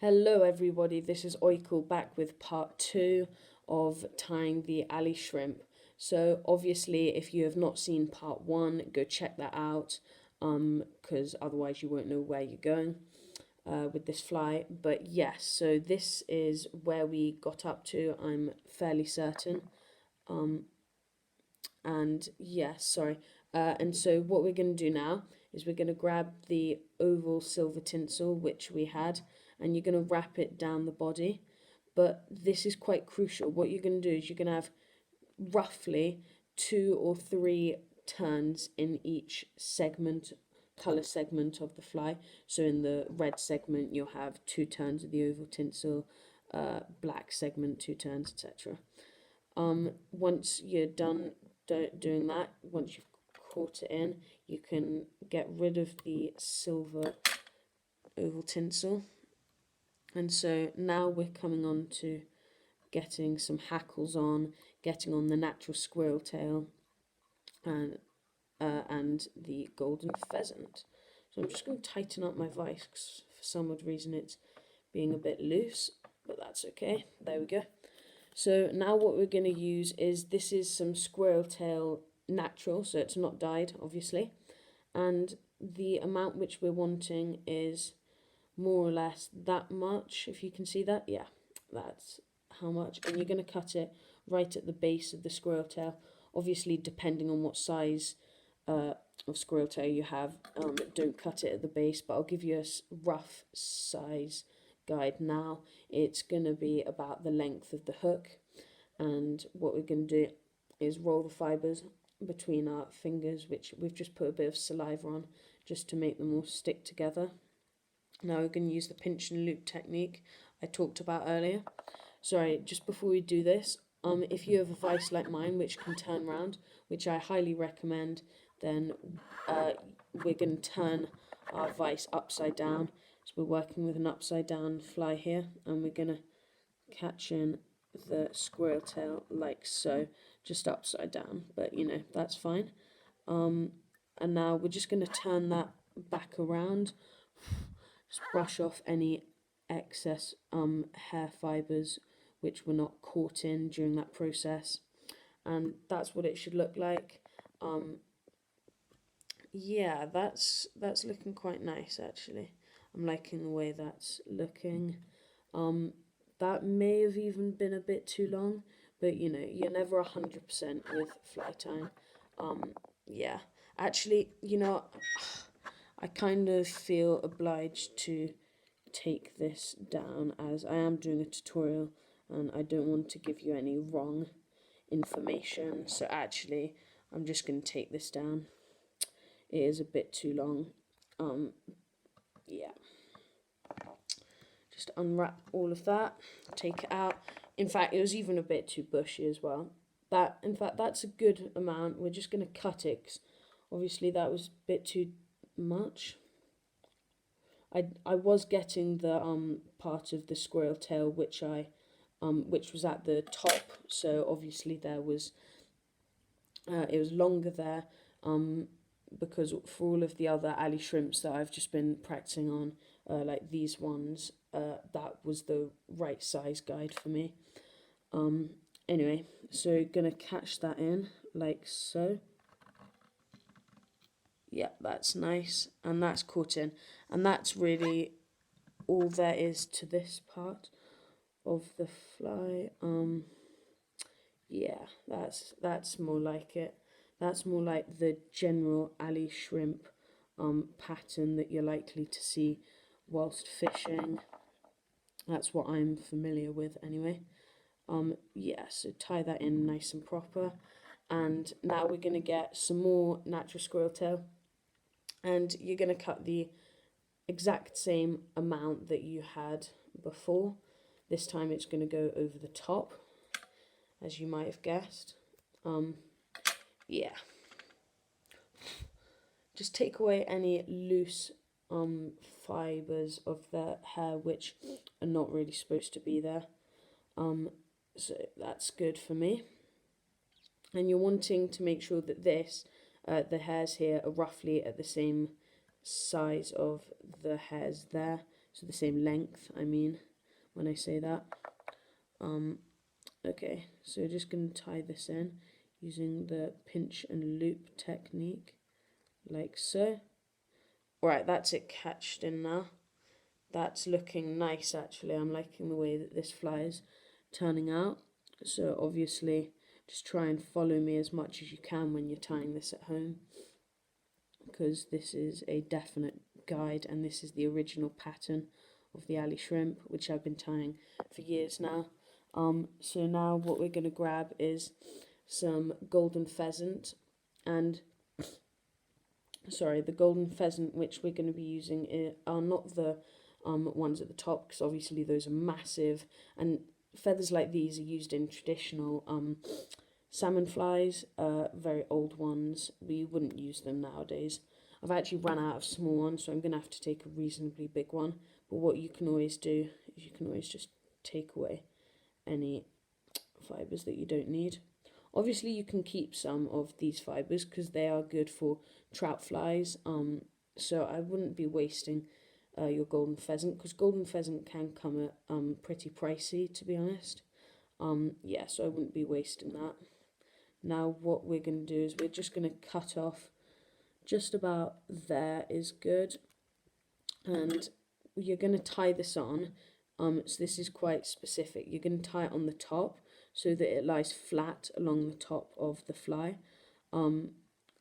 Hello everybody, this is Oikle back with part 2 of tying the alley shrimp. So obviously if you have not seen part 1, go check that out, because otherwise you won't know where you're going with this fly. But yes, so this is where we got up to, I'm fairly certain. And so what we're going to do now is we're going to grab the oval silver tinsel which we had, and you're going to wrap it down the body. But this is quite crucial. What you're going to do is you're going to have roughly 2 or 3 turns in each color segment of the fly. So in the red segment you'll have 2 turns of the oval tinsel, black segment 2 turns, etc. Once you're done doing that, once you've caught it in, you can get rid of the silver oval tinsel. And so now we're coming on to getting some hackles on, getting on the natural squirrel tail, and the golden pheasant. So I'm just going to tighten up my vise because for some odd reason it's being a bit loose, but that's okay. There we go. So now what we're going to use is, this is some squirrel tail natural, so it's not dyed obviously, and the amount which we're wanting is more or less that much, if you can see that. Yeah, that's how much. And you're going to cut it right at the base of the squirrel tail, obviously depending on what size of squirrel tail you have. Don't cut it at the base, but I'll give you a rough size guide now. It's going to be about the length of the hook, and what we're going to do is roll the fibers between our fingers, which we've just put a bit of saliva on just to make them all stick together. Now we're going to use the pinch and loop technique I talked about earlier. Sorry, just before we do this, if you have a vise like mine which can turn round, which I highly recommend, then we're going to turn our vise upside down. So we're working with an upside down fly here, and we're going to catch in the squirrel tail like so, just upside down, but you know, that's fine. And now we're just going to turn that back around, just brush off any excess hair fibers which were not caught in during that process, and that's what it should look like. Yeah, that's looking quite nice actually. I'm liking the way that's looking. That may have even been a bit too long, but you know, you're never 100% with fly tying. Yeah, actually, you know, I kind of feel obliged to take this down as I am doing a tutorial and I don't want to give you any wrong information. So actually, I'm just going to take this down. It is a bit too long. Yeah. Just unwrap all of that, take it out. In fact, it was even a bit too bushy as well. In fact, that's a good amount. We're just going to cut it, 'cause obviously that was a bit too much. I was getting the part of the squirrel tail which was at the top, so obviously there was it was longer there, because for all of the other alley shrimps that I've just been practicing on, like these ones, that was the right size guide for me. Anyway, so gonna catch that in like so. Yeah, that's nice, and that's caught in, and that's really all there is to this part of the fly. Yeah, that's more like it. That's more like the general alley shrimp pattern that you're likely to see whilst fishing. That's what I'm familiar with anyway. Yeah, so tie that in nice and proper, and now we're going to get some more natural squirrel tail, and you're going to cut the exact same amount that you had before. This time it's going to go over the top, as you might have guessed. Yeah, just take away any loose fibers of the hair which are not really supposed to be there. So that's good for me. And you're wanting to make sure that the hairs here are roughly at the same size of the hairs there, so the same length, I mean, when I say that. Okay, so just going to tie this in using the pinch and loop technique, like so. Alright, that's it catched in now. That's looking nice actually. I'm liking the way that this fly is turning out. So obviously just try and follow me as much as you can when you're tying this at home, because this is a definite guide and this is the original pattern of the alley shrimp, which I've been tying for years now. So now what we're going to grab is some golden pheasant, and the golden pheasant which we're going to be using are not the ones at the top, because obviously those are massive, and feathers like these are used in traditional salmon flies, very old ones. We wouldn't use them nowadays. I've actually run out of small ones, so I'm going to have to take a reasonably big one. But what you can always do is you can always just take away any fibres that you don't need. Obviously you can keep some of these fibres because they are good for trout flies, so I wouldn't be wasting your golden pheasant, because golden pheasant can come at pretty pricey, to be honest. Yeah, so I wouldn't be wasting that. Now what we're going to do is we're just going to cut off just about there is good, and you're going to tie this on. So this is quite specific. You're going to tie it on the top so that it lies flat along the top of the fly,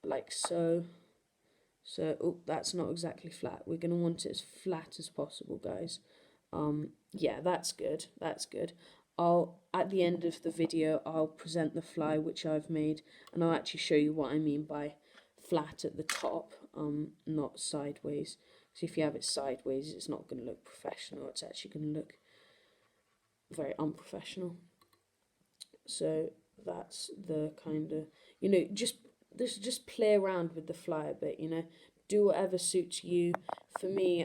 like so. So, oh, that's not exactly flat. We're going to want it as flat as possible, guys. Yeah, that's good. That's good. At the end of the video, I'll present the fly which I've made, and I'll actually show you what I mean by flat at the top, not sideways. So if you have it sideways, it's not going to look professional. It's actually going to look very unprofessional. So that's the kind of, just play around with the fly a bit, do whatever suits you. For me,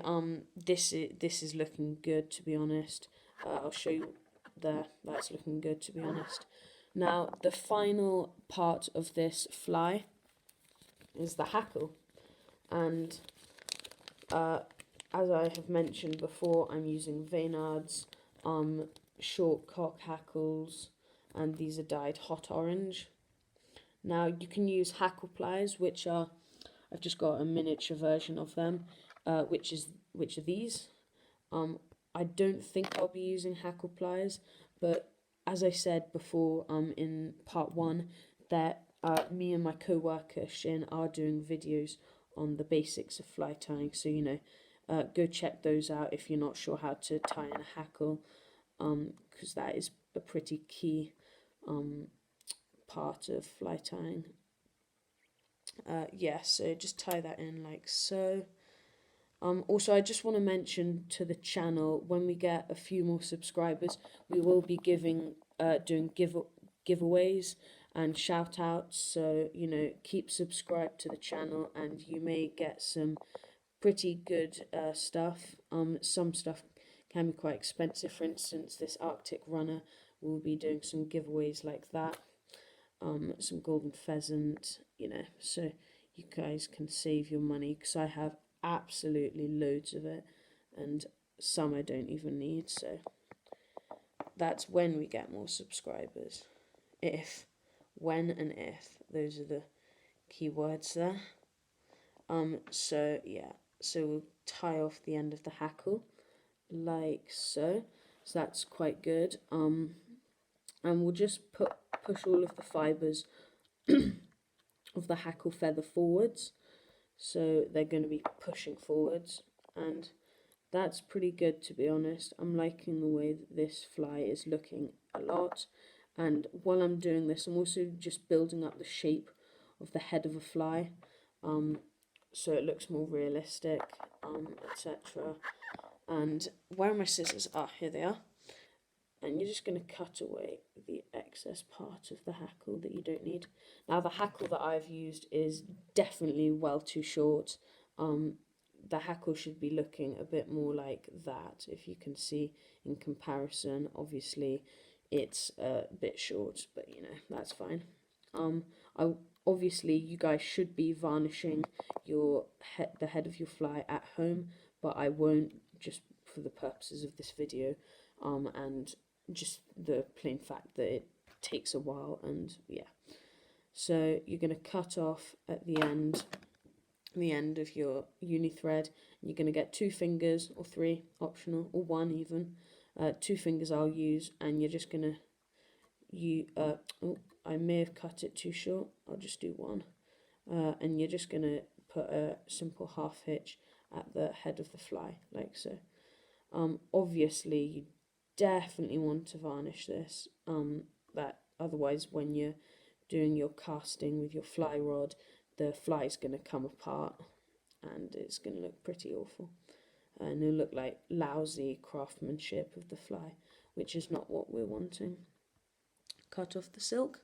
this is looking good, to be honest. I'll show you there. That's looking good, to be honest. Now the final part of this fly is the hackle, and as I have mentioned before, I'm using Vaynard's short cock hackles, and these are dyed hot orange. Now you can use hackle pliers, which are, I've just got a miniature version of them, which are these. I don't think I'll be using hackle pliers, but as I said before, in part 1, that me and my co-worker Shin are doing videos on the basics of fly tying, so go check those out if you're not sure how to tie in a hackle, because that is a pretty key part of fly tying. Yeah, so just tie that in like so. Also, I just want to mention to the channel, when we get a few more subscribers, we will be doing giveaways and shout outs, so keep subscribed to the channel and you may get some pretty good stuff. Some stuff can be quite expensive. For instance, this Arctic runner, we'll be doing some giveaways like that. Some golden pheasant, so you guys can save your money, because I have absolutely loads of it, and some I don't even need. So that's when we get more subscribers. When and if, those are the key words there. So yeah, so we'll tie off the end of the hackle like so. So that's quite good. And we'll just push all of the fibres of the hackle feather forwards, so they're going to be pushing forwards, and that's pretty good, to be honest. I'm liking the way that this fly is looking a lot, and while I'm doing this, I'm also just building up the shape of the head of a fly, so it looks more realistic, etc. And where are my scissors? Here they are. And you're just going to cut away the excess part of the hackle that you don't need. Now, the hackle that I've used is definitely well too short. The hackle should be looking a bit more like that, if you can see in comparison. Obviously, it's a bit short, but that's fine. Obviously, you guys should be varnishing the head of your fly at home, but I won't, just for the purposes of this video, and just the plain fact that it takes a while, and yeah. So you're going to cut off at the end of your uni thread. You're going to get 2 fingers, or 3, optional, or 1 even. 2 fingers I'll use, and you're just going to, oh, I may have cut it too short, I'll just do 1. And you're just going to put a simple half hitch at the head of the fly, like so. Obviously you definitely want to varnish this, that otherwise when you're doing your casting with your fly rod, the fly's going to come apart and it's going to look pretty awful, and it'll look like lousy craftsmanship of the fly, which is not what we're wanting. Cut off the silk,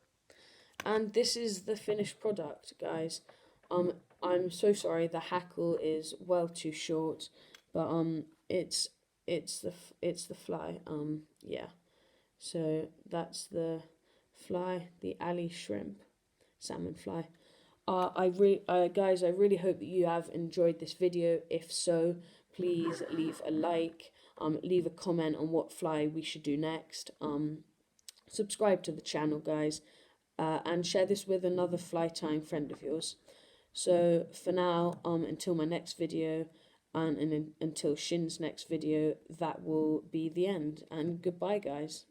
and this is the finished product, guys. I'm so sorry, the hackle is well too short, but it's the fly. Yeah, so that's the fly, the alley shrimp, salmon fly. Guys, I really hope that you have enjoyed this video. If so, please leave a like, leave a comment on what fly we should do next. Subscribe to the channel, guys, and share this with another fly tying friend of yours. So for now, until my next video, and until Shin's next video, that will be the end. And goodbye, guys.